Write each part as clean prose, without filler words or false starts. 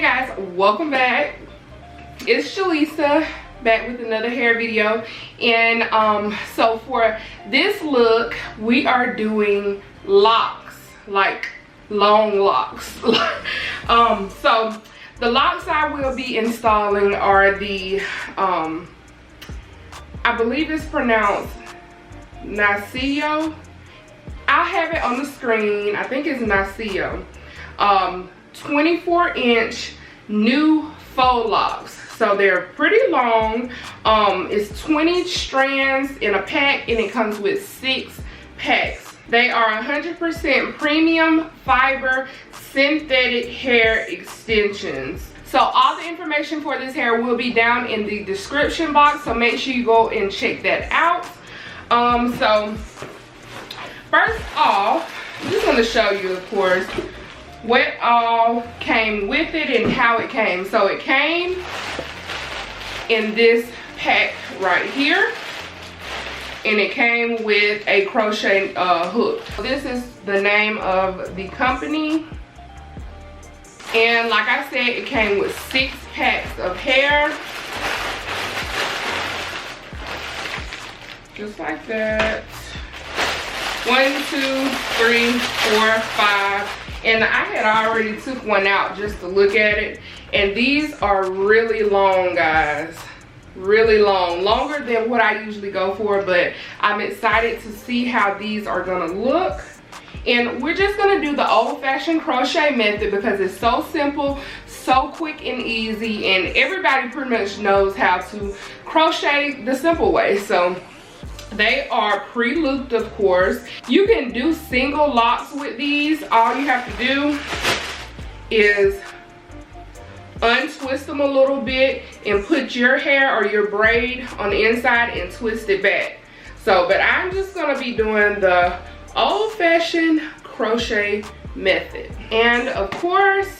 guys, welcome back. It's Jelisa back with another hair video, and so for this look we are doing locks, like long locks. So the locks I will be installing are the I believe it's pronounced Nacio. I'll have it on the screen. I think it's Nacio. 24-inch new faux locks. So they're pretty long. It's 20 strands in a pack, and it comes with 6 packs. They are 100% premium fiber synthetic hair extensions. So all the information for this hair will be down in the description box, so make sure you go and check that out. So first off, I'm just going to show you, of course, what all came with it and how it came. So it came in this pack right here, and it came with a crochet hook. This is the name of the company, and like I said, it came with 6 packs of hair, just like that. 1, 2, 3, 4, 5. And I had already took one out just to look at it. And these are really long, guys. Really long. Longer than what I usually go for. But I'm excited to see how these are going to look. And we're just going to do the old-fashioned crochet method because it's so simple, so quick and easy. And everybody pretty much knows how to crochet the simple way. So they are pre-looped, of course. You can do single locks with these. All you have to do is untwist them a little bit and put your hair or your braid on the inside and twist it back. So, but I'm just gonna be doing the old-fashioned crochet method. And of course,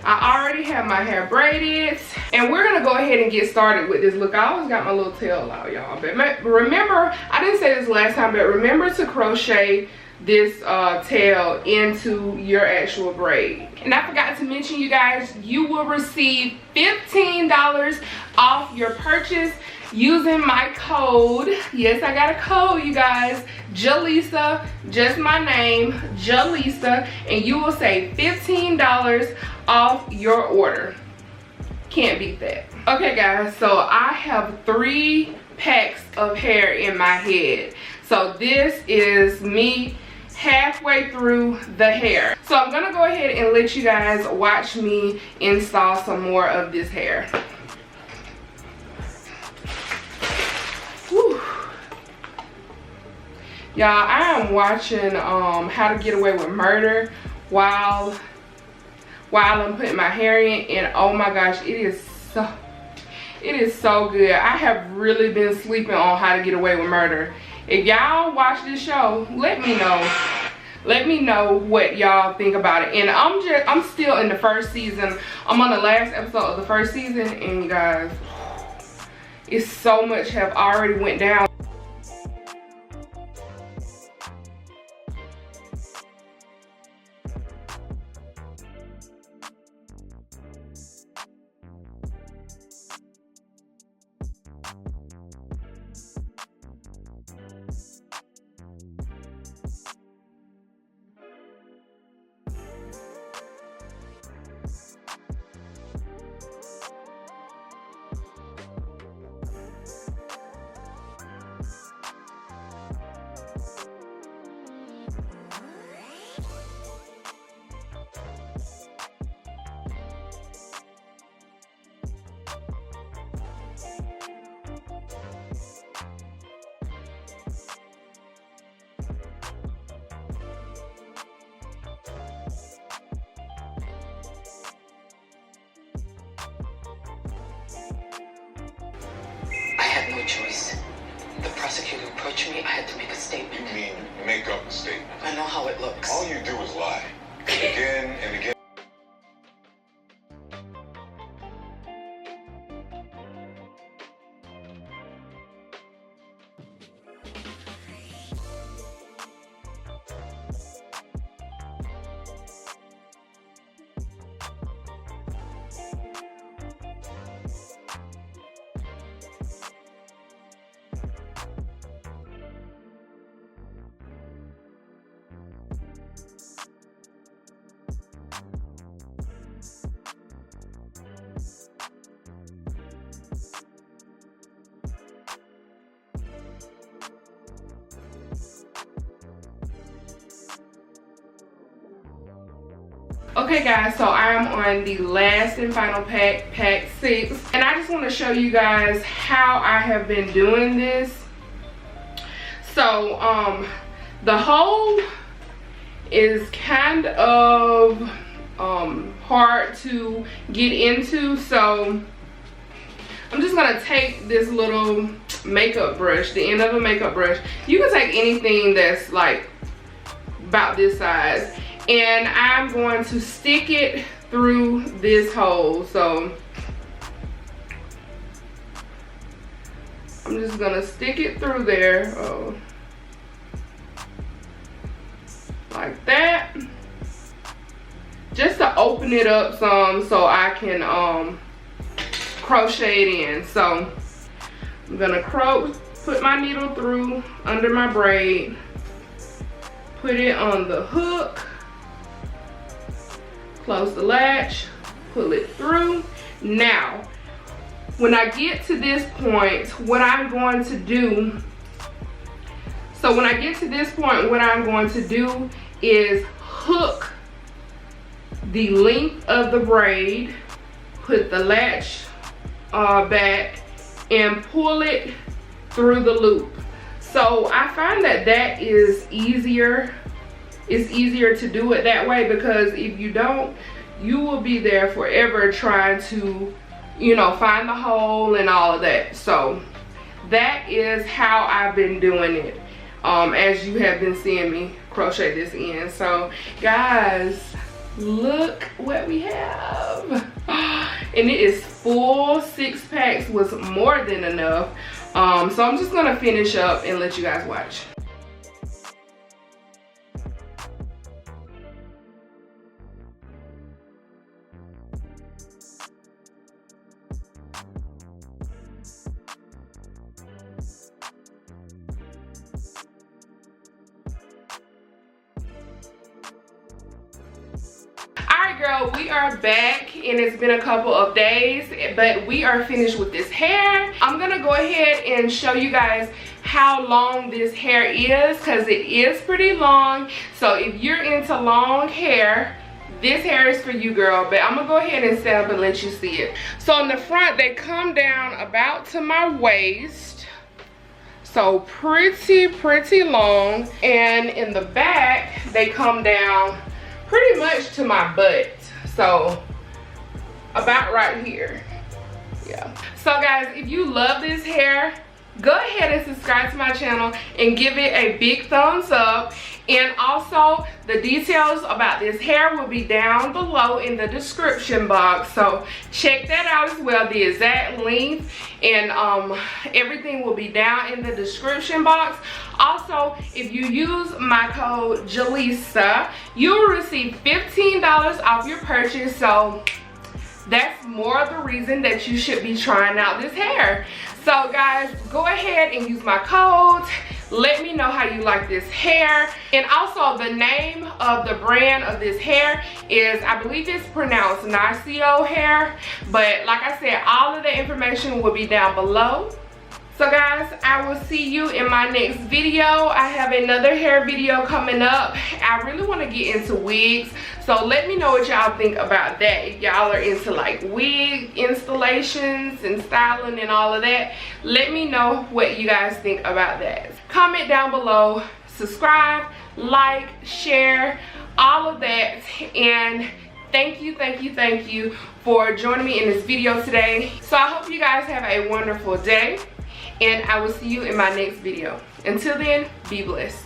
I already have my hair braided, and we're gonna go ahead and get started with this look. I always got my little tail out, y'all, but remember, I didn't say this last time, but remember to crochet this tail into your actual braid. And I forgot to mention, you guys, you will receive $15 off your purchase using my code. Yes, I got a code, you guys. Jelisa, just my name, Jelisa, and you will save $15 off your order. Can't beat that. Okay, guys, so I have 3 packs of hair in my head. So this is me halfway through the hair. So I'm gonna go ahead and let you guys watch me install some more of this hair. Whew. Y'all, I am watching How to Get Away with Murder while I'm putting my hair in, and oh my gosh, it is so good. I have really been sleeping on How to Get Away with Murder. If y'all watch this show, let me know. Let me know what y'all think about it. And I'm still in the first season. I'm on the last episode of the first season, and you guys, it's so much have already went down. No choice. The prosecutor approached me. I had to make a statement. You mean make up a statement? I know how it looks. All you do is lie. Again and again. Okay guys, so I am on the last and final pack, pack 6, and I just want to show you guys how I have been doing this. So the hole is kind of hard to get into, so I'm just gonna take this little makeup brush, the end of a makeup brush. You can take anything that's like about this size, and I'm going to stick it through this hole. So I'm just gonna stick it through there, like that, just to open it up some so I can crochet it in. So I'm gonna put my needle through under my braid, put it on the hook, close the latch, pull it through. Now, when I get to this point, what I'm going to do, is hook the length of the braid, put the latch back, and pull it through the loop. So I find that is easier. It's easier to do it that way, because if you don't, you will be there forever trying to, you know, find the hole and all of that. So that is how I've been doing it, as you have been seeing me crochet this in. So guys, look what we have. And it is full. 6 packs was more than enough. So I'm just gonna finish up and let you guys watch. Girl, we are back, and it's been a couple of days, but we are finished with this hair. I'm gonna go ahead and show you guys how long this hair is, because it is pretty long. So if you're into long hair, this hair is for you, girl. But I'm gonna go ahead and set up and let you see it. So in the front, they come down about to my waist, so pretty long. And in the back, they come down pretty much to my butt, so about right here. Yeah. So guys, if you love this hair, go ahead and subscribe to my channel and give it a big thumbs up. And also, the details about this hair will be down below in the description box, so check that out as well. The exact length and everything will be down in the description box. Also, if you use my code Jelisa, you'll receive $15 off your purchase. So that's more of the reason that you should be trying out this hair. So guys, go ahead and use my code. Let me know how you like this hair. And also, the name of the brand of this hair is, I believe it's pronounced Narcio hair, but like I said, all of the information will be down below. So guys, I will see you in my next video. I have another hair video coming up. I really want to get into wigs, so let me know what y'all think about that. If y'all are into like wig installations and styling and all of that, let me know what you guys think about that. Comment down below, subscribe, like, share, all of that. And thank you for joining me in this video today. So I hope you guys have a wonderful day, and I will see you in my next video. Until then, be blessed.